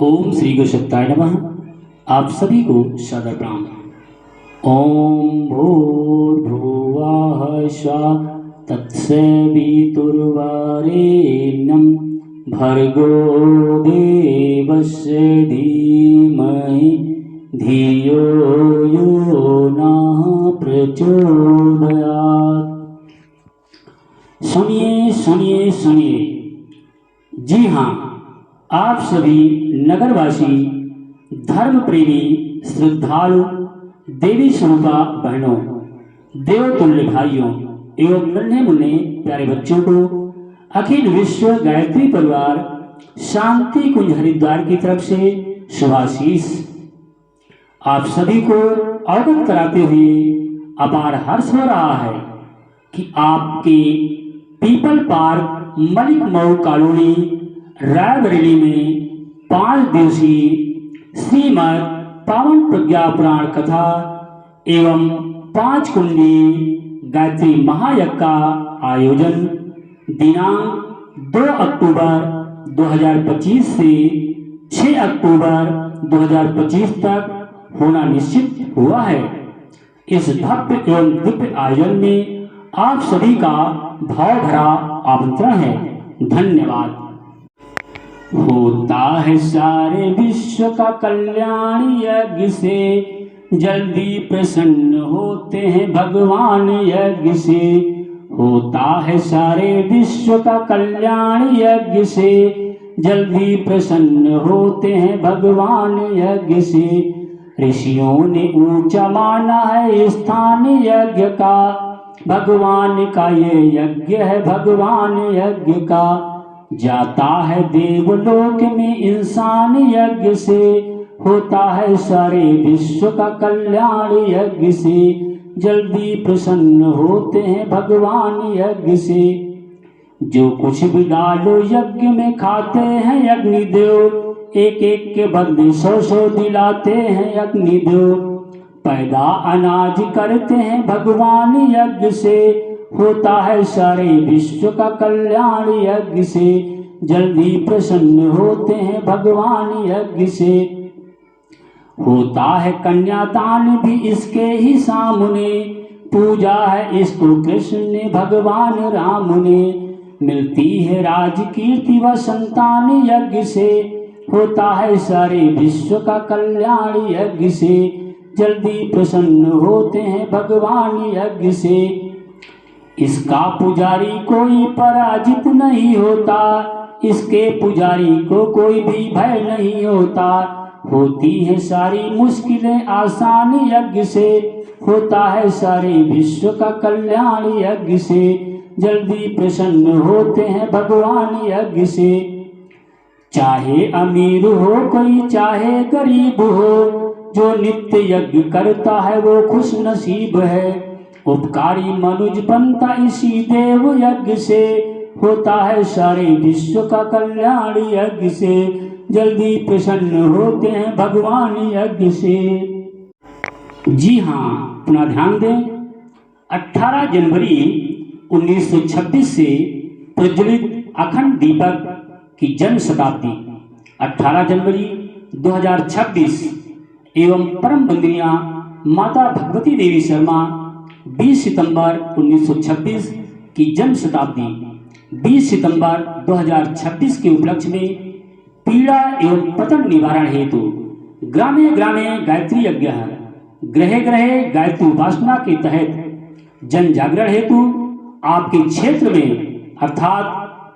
ओम श्री गुरुशक्ताय नमः। आप सभी को सादर प्रणाम। ओम भूर्भुवः स्वः तत्सवितुर्वरेण्यं भर्गो देवस्य धीमहि धियो यो नः प्रचोदयात्। सुनिए सुनिए सुनिए। जी हाँ, आप सभी नगरवासी, धर्म प्रेमी, श्रद्धालु, देवी स्वरूपा बहनों, देवतुल्य भाइयों एवं नन्हे मुन्ने प्यारे बच्चों को अखिल विश्व गायत्री परिवार शांति कुंज हरिद्वार की तरफ से शुभाशीष। आप सभी को अवगत कराते हुए अपार हर्ष हो रहा है कि आपके people park Malik Mau colony Raebareli में 5 दिवसीय श्रीमद् पावन प्रज्ञा पुराण कथा एवं 5 कुंडी गायत्री महायज्ञ का आयोजन दिनांक 2 अक्टूबर 2025 से 6 अक्टूबर 2025 तक होना निश्चित हुआ है। इस भव्य एवं दिव्य आयोजन में आप सभी का भाव भरा आमंत्रण है। धन्यवाद। होता है सारे विश्व का कल्याण यज्ञ से, जल्दी प्रसन्न होते हैं भगवान यज्ञ से। होता है सारे विश्व का कल्याण यज्ञ से, जल्दी प्रसन्न होते हैं भगवान यज्ञ से। ऋषियों ने ऊंचा माना है स्थान यज्ञ का, भगवान का ये यज्ञ है भगवान यज्ञ का। जाता है देवलोक में इंसान यज्ञ से, होता है सारे विश्व का कल्याण यज्ञ से। जल्दी प्रसन्न होते हैं भगवान यज्ञ से। जो कुछ भी डालो यज्ञ में खाते हैं अग्निदेव, एक एक के बदले 100 दिलाते हैं अग्निदेव। पैदा अनाज करते हैं भगवान यज्ञ से, होता है सारे विश्व का कल्याण यज्ञ से। जल्दी प्रसन्न होते हैं भगवान यज्ञ से। होता है कन्यादान भी इसके ही सामने, पूजा है इसको कृष्ण ने भगवान राम ने। मिलती है राज कीर्ति व संतान यज्ञ से, होता है सारे विश्व का कल्याण यज्ञ से। जल्दी प्रसन्न होते हैं भगवान यज्ञ से। इसका पुजारी कोई पराजित नहीं होता, इसके पुजारी को कोई भी भय नहीं होता। होती है सारी मुश्किलें आसान यज्ञ से, होता है सारे विश्व का कल्याण यज्ञ से। जल्दी प्रसन्न होते हैं भगवान यज्ञ से। चाहे अमीर हो कोई चाहे गरीब हो, जो नित्य यज्ञ करता है वो खुश नसीब है। उपकारी मनुज बनता इसी देव यज्ञ से, होता है सारे विश्व का कल्याण यज्ञ से। जल्दी प्रसन्न होते हैं भगवान यज्ञ से। जी हाँ, पुनः ध्यान दें। 18 जनवरी 1926 से प्रज्वलित अखंड दीपक की जन्म शताब्दी 18 जनवरी 2026 एवं परम वंदनीय माता भगवती देवी शर्मा 20 सितंबर 1926 की जन्म शताब्दी 20 सितंबर 2026 के उपलक्ष्य में पीड़ा एवं पतन निवारण हेतु ग्रामे ग्रामे गायत्री यज्ञ, ग्रहे ग्रहे गायत्री उपासना के तहत जन जागरण हेतु आपके क्षेत्र में अर्थात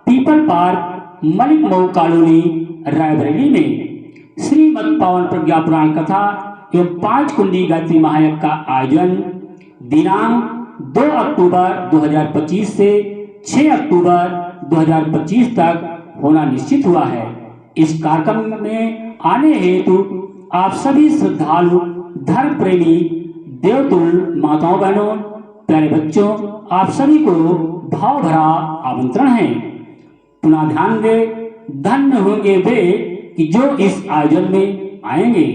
people park Malik Mau colony Raebareli में श्रीमद् पावन प्रज्ञा पुराण कथा एवं 5 कुंडी गायत्री महायज्ञ का आयोजन दिनांक 2 अक्टूबर 2025 से 6 अक्टूबर 2025 तक होना निश्चित हुआ है। इस कार्यक्रम में आने हेतु आप सभी श्रद्धालु, धर्म प्रेमी, देवतुल्य माताओं बहनों, प्यारे बच्चों, आप सभी को भाव भरा आमंत्रण है। पुनः ध्यान दे, धन्य होंगे वे कि जो इस आयोजन में आएंगे।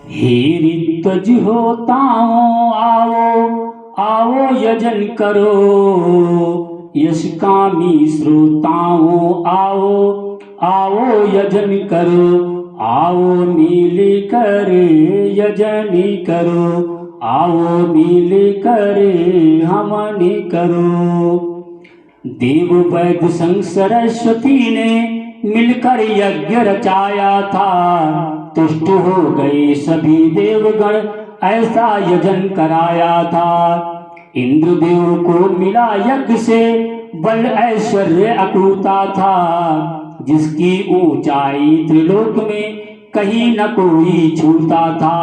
हे ऋतज होताओं आओ आओ यजन करो, यश कामी श्रोताओं आओ आओ यजन करो, आओ मिल कर यजन करो, आओ मिल कर हमन करो। देव वैद्य संग सरस्वती ने मिलकर यज्ञ रचाया था, तुष्ट हो गए सभी देवगण ऐसा यजन कराया था। इंद्रदेव को मिला यज्ञ से बल ऐश्वर्य अकूता था, जिसकी ऊंचाई त्रिलोक में कहीं न कोई छूता था।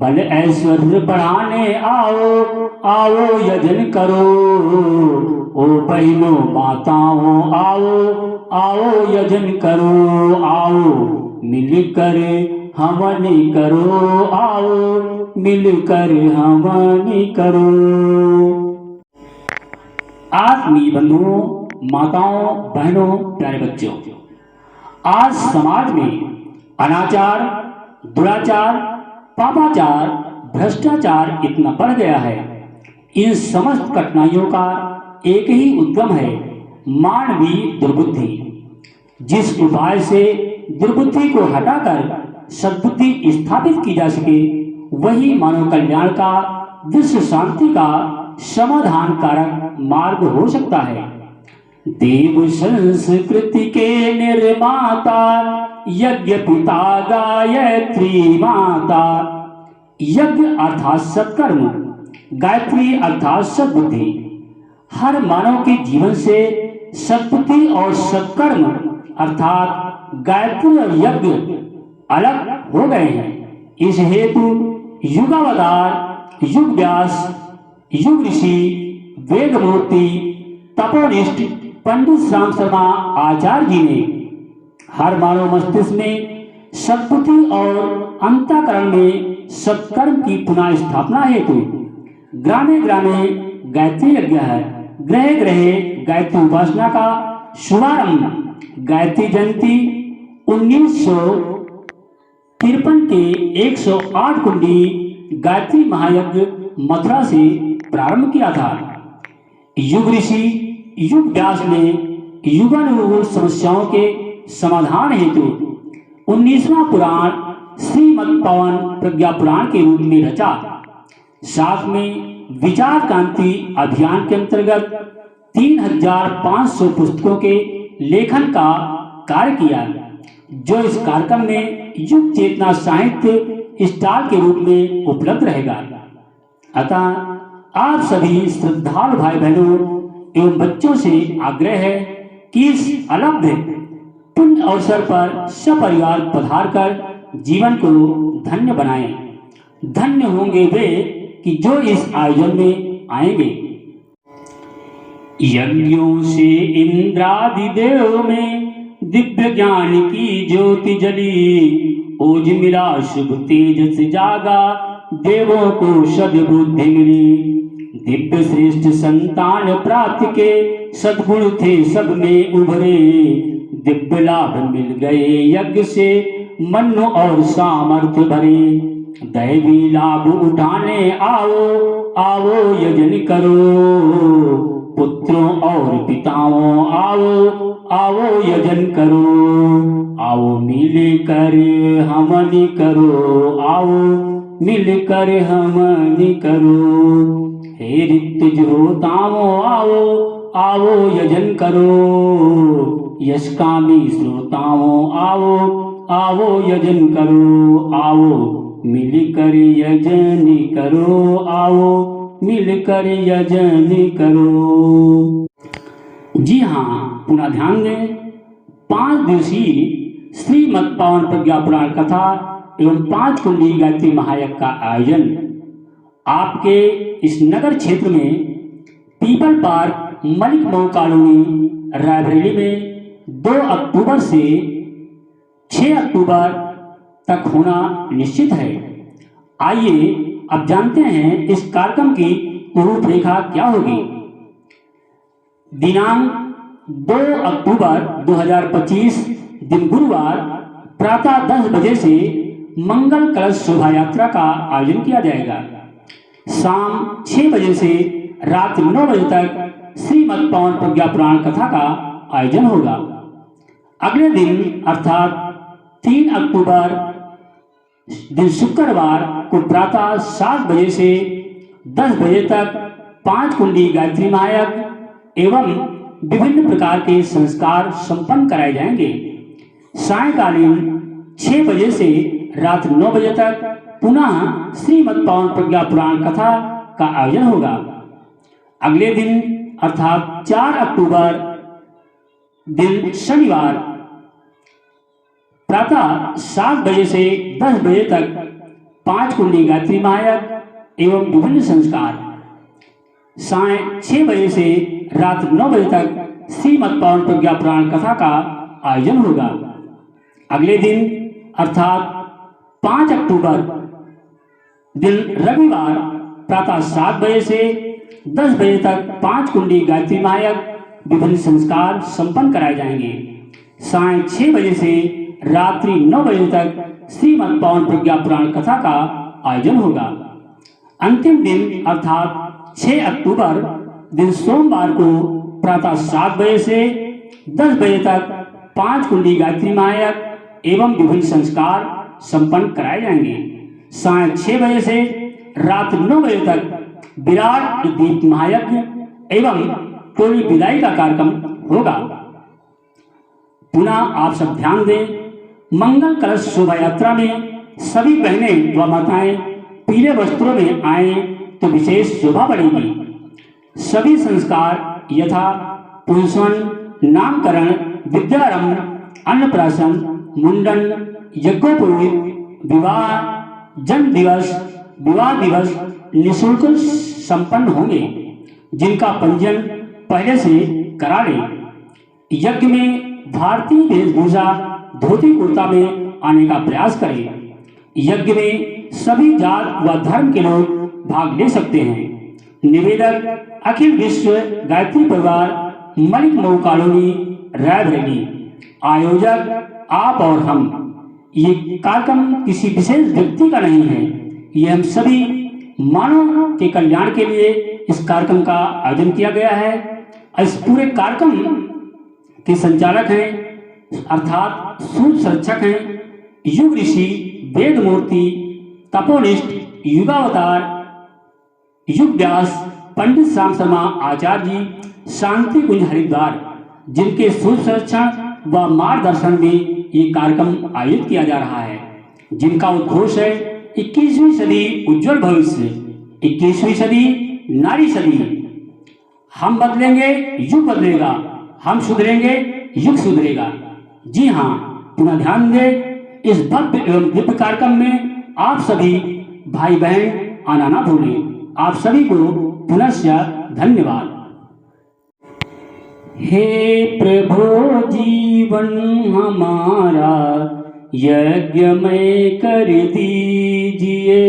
बल ऐश्वर्य बढ़ाने आओ, आओ यजन करो, ओ बहनों माताओं आओ, आओ यजन करो, आओ मिलकर हवन करो, आओ मिलकर हवन करो। आत्मीय बंधुओं, माताओं, बहनों, प्यारे बच्चों, आज समाज में अनाचार, दुराचार, पापाचार, भ्रष्टाचार इतना बढ़ गया है। इन समस्त कठिनाइयों का एक ही उद्गम है, मानवीय दुर्बुद्धि। जिस उपाय से दुर्बुद्धि को हटाकर सद्बुद्धि स्थापित की जा सके, वही मानव कल्याण का, विश्व शांति का समाधान कारक मार्ग हो सकता है। देव संस्कृति के निर्माता यज्ञ पिता गायत्री माता। यज्ञ अर्थात सत्कर्म, गायत्री अर्थात सद्बुद्धि। हर मानव के जीवन से सद्बुद्धि और सत्कर्म अर्थात गायत्री और यज्ञ अलग हो गए हैं। इस हेतु युगावतार, युग व्यास, युग ऋषि, वेदमूर्ति, तपोनिष्ठ पंडित राम शर्मा आचार्य जी ने हर मानव मस्तिष्क में सद्बुद्धि और अंतःकरण में सत्कर्म की पुनः स्थापना हेतु ग्रामे ग्रामे गायत्री यज्ञ है, ग्रहे ग्रहे गायत्री उपासना का शुभारंभ गायत्री जयंती 1953 के 108 कुंडी गायत्री महायज्ञ मथुरा से प्रारंभ किया था। युग ऋषि युग व्यास ने युगानुरूप समस्याओं के समाधान हेतु 19वां पुराण श्रीमद् पवन प्रज्ञा पुराण के रूप में रचा। साथ में विचार क्रांति अभियान के अंतर्गत 3500 पुस्तकों के लेखन का कार्य किया, जो इस कार्यक्रम में युग चेतना साहित्य स्टॉल के रूप में उपलब्ध रहेगा। अतः आप सभी श्रद्धालु भाई बहनों एवं बच्चों से आग्रह है कि इस अलभ्य पुण्य अवसर पर सपरिवार पधार कर जीवन को धन्य बनाएं। धन्य होंगे वे कि जो इस आयोजन में आएंगे। यज्ञों से इंद्रादि देव में दिव्य ज्ञान की ज्योति जली, ओज मिला शुभ तेज से जागा, देवों को सद्बुद्धि मिली। दिव्य श्रेष्ठ संतान प्राप्ति के सद्गुण थे सब में उभरे, दिव्य लाभ मिल गए यज्ञ से मन और सामर्थ्य भरे। दैवी लाभ उठाने आओ, आओ यजन करो, पुत्रों और पिताओं आओ, आओ यजन करो, आओ मिल कर हवन करो, आओ मिल कर हवन करो। हे ऋतुज्योताओं आओ, आओ यजन करो, यशकामी श्रोताओं आओ, आओ यजन करो, आओ मिलकर यजन करो, आओ मिलकर यजन करो। जी हाँ, पुनः ध्यान दें, 5 दिवसीय श्रीमद् पवन प्रज्ञा पुराण कथा एवं 5 कुंडी गायत्री महायज्ञ का आयोजन आपके इस नगर क्षेत्र में people park, Malik Mau colony, Raebareli में 2 अक्टूबर से 6 अक्टूबर तक होना निश्चित है। आइए अब जानते हैं इस कार्यक्रम की रूपरेखा क्या होगी। दिनांक 2 अक्टूबर 2025 दिन गुरुवार प्रातः 10 बजे से मंगल कलश शोभा यात्रा का आयोजन किया जाएगा। शाम 6 बजे से रात 9 बजे तक श्रीमद् पवन प्रज्ञा पुराण कथा का आयोजन होगा। अगले दिन अर्थात 3 अक्टूबर दिन शुक्रवार को प्रातः 7 बजे से 10 बजे तक 5 कुंडी गायत्री महायज्ञ एवं विभिन्न प्रकार के संस्कार संपन्न कराए जाएंगे। सायंकालीन 6 बजे से रात 9 बजे तक पुनः श्रीमद् पवन प्रज्ञा पुराण कथा का आयोजन होगा। अगले दिन अर्थात 4 अक्टूबर दिन शनिवार प्रातः 7 बजे से 10 बजे तक 5 कुंडी गायत्री महायज्ञ एवं विभिन्न संस्कार। साय 6 बजे से रात 9 बजे तक श्रीमद् पवन प्रज्ञा पुराण कथा का आयोजन होगा। अगले दिन अर्थात 5 अक्टूबर दिन रविवार प्रातः 7 बजे से 10 बजे तक 5 कुंडी गायत्री महायज्ञ विभिन्न संस्कार संपन्न कराए जाएंगे। साय 6 बजे से रात्रि 9 बजे तक श्रीमद् पवन प्रज्ञा पुराण कथा का आयोजन होगा। अंतिम दिन अर्थात 6 अक्टूबर दिन सोमवार को प्रातः 7 बजे से 10 बजे तक 5 कुंडी गायत्री महायज्ञ एवं विभिन्न संस्कार संपन्न कराए जाएंगे। साय 6 बजे से रात 9 बजे तक विराट दीप महायज्ञ एवं टोली विदाई का कार्यक्रम होगा। पुनः आप सब ध्यान दें, मंगल कलश शोभा यात्रा में सभी बहनें व माताएं पीले वस्त्रों में आए तो विशेष शोभा बढ़ेगी। सभी संस्कार यथा पुंसवन, नामकरण, विद्यारंभ, अन्नप्राशन, मुंडन, यज्ञोपवीत, विवाह, जन्म दिवस, विवाह दिवस निःशुल्क संपन्न होंगे, जिनका पंजीयन पहले से करा लें। यज्ञ में भारतीय वेशभूषा धोती कुर्ता में आने का प्रयास करें। यज्ञ में सभी जात व धर्म के लोग भाग ले सकते हैं। निवेदक अखिल विश्व गायत्री परिवार, मलिक मऊ कॉलोनी, रायबरेली। आयोजक आप और हम। ये कार्यक्रम किसी विशेष व्यक्ति का नहीं है, ये हम सभी मानव के कल्याण के लिए इस कार्यक्रम का आयोजन किया गया है। इस पूरे कार्यक्रम के संचालक हैं अर्थात सूर्य संरक्षक हैं युग ऋषि, वेद मूर्ति, तपोनिष्ठ, युगावतार, युग व्यास, पंडित श्याम शर्मा आचार्य जी, शांति कुंज हरिद्वार, जिनके सूर्य संरक्षण व मार्गदर्शन में ये कार्यक्रम आयोजित किया जा रहा है, जिनका उद्घोष है 21वीं सदी उज्जवल भविष्य, 21वीं सदी नारी सदी। हम बदलेंगे, युग बदलेगा, हम सुधरेंगे, युग सुधरेगा। जी हाँ, पुनः ध्यान दें, इस भव्य एवं दिव्य कार्यक्रम में आप सभी भाई बहन आना ना भूलें। आप सभी को पुनश्च धन्यवाद। हे प्रभु जीवन हमारा यज्ञमय कर दीजिए,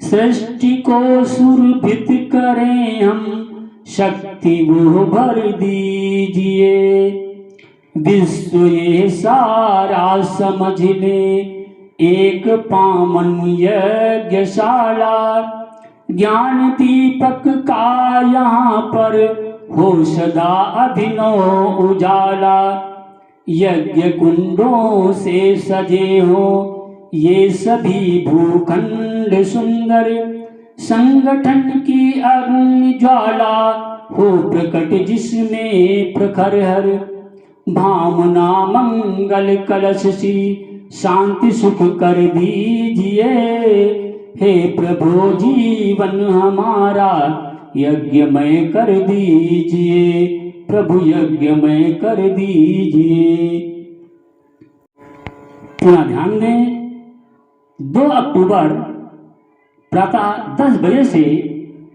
सृष्टि को सुरभित करें हम, शक्ति वो भर दीजिए। विश्व ये सारा समझ ले एक पावन यज्ञशाला, ज्ञान दीपक का यहाँ पर हो सदा अभिनव उजाला। यज्ञ कुंडों से सजे हो ये सभी भूखंड सुंदर, संगठन की अग्नि ज्वाला हो प्रकट जिसमें प्रखर हर। भावना मंगल कलश सी शांति सुख कर दीजिए, हे प्रभु जीवन हमारा यज्ञमय कर दीजिए, प्रभु यज्ञमय कर दीजिए। पुनः ध्यान दें, 2 अक्टूबर प्रातः 10 बजे से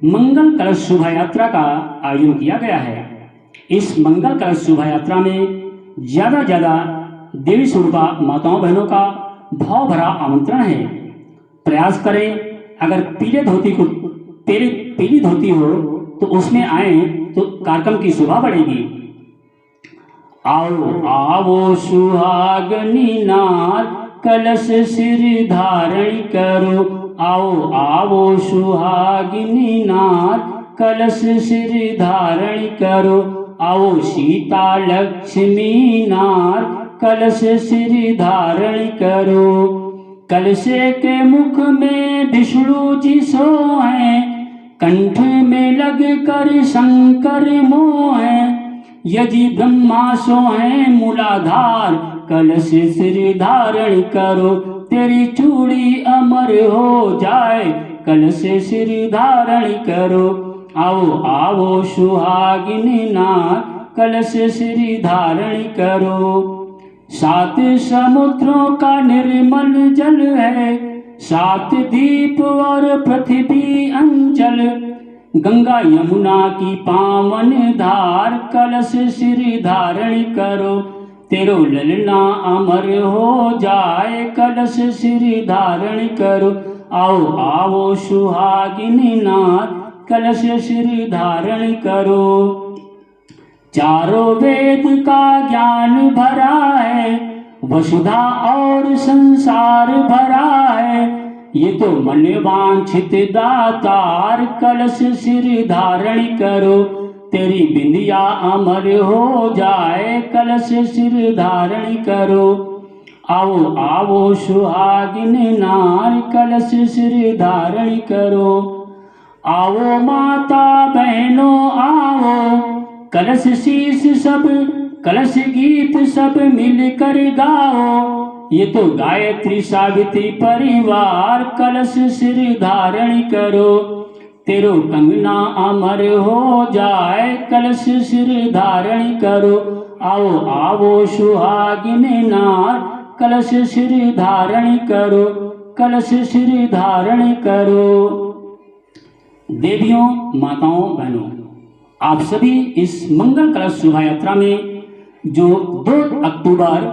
मंगल कलश शोभा यात्रा का आयोजन किया गया है। इस मंगल कलश शोभा यात्रा में ज्यादा ज्यादा देवी स्वरूपा माताओं बहनों का भाव भरा आमंत्रण है। प्रयास करें, अगर पीली धोती हो तो उसमें आए तो कार्यक्रम की शोभा बढ़ेगी। आओ आओ सुहागनी नार, कलश सिर धारण करो। आओ आओ सुहागिनी नार, कलश सिर धारण करो। आओ सीता लक्ष्मी नार कलश सिर धारण करो। कलशे के मुख में विष्णु जी सोए, कंठ में लग कर शंकर मोहे। यदि ब्रह्मा सोए मूलाधार, कलश सिर धारण करो। तेरी चूड़ी अमर हो जाए, कलश सिर धारण करो। आओ आओ सुहागिन नार, कलश सिर धारण करो। 7 समुद्रों का निर्मल जल है, 7 द्वीप और पृथ्वी अंचल। गंगा यमुना की पावन धार, कलश सिर धारण करो। तेरो ललना अमर हो जाए, कलश सिर धारण करो। आओ आओ सुहागिन नार, कलश सिर धारण करो। चारों वेद का ज्ञान भरा है, वसुधा और संसार भरा है। ये तो मन वांछित दातार, कलश सिर धारण करो। तेरी बिंदिया अमर हो जाए, कलश सिर धारण करो। आओ आओ सुहागिन नार, कलश सिर धारण करो। आओ माता बहनों आओ, कलश शीश सब कलश गीत सब मिलकर गाओ। ये तो गायत्री सावित्री परिवार, कलश सिर धारण करो। तेरो कंगना अमर हो जाए, कलश सिर धारण करो। आओ आओ सुहागिन नार, कलश सिर धारण करो, कलश सिर धारण करो। देवियों, माताओं, बहनों, आप सभी इस मंगल कलश शोभा यात्रा में जो 2 अक्टूबर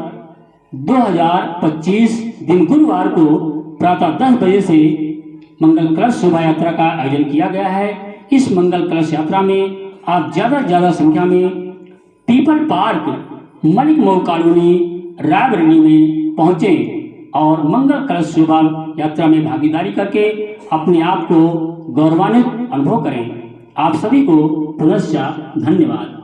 2025 दिन गुरुवार को प्रातः 10 बजे से मंगल कलश शोभा यात्रा का आयोजन किया गया है। इस मंगल कलश यात्रा में आप ज़्यादा से ज़्यादा संख्या में पीपल पार्क, मलिक मोड़ कॉलोनी, रायबरेली में पहुँचे और मंगल कलश शोभा यात्रा में भागीदारी करके अपने आप को गौरवान्वित अनुभव करें। आप सभी को पुनश्च धन्यवाद।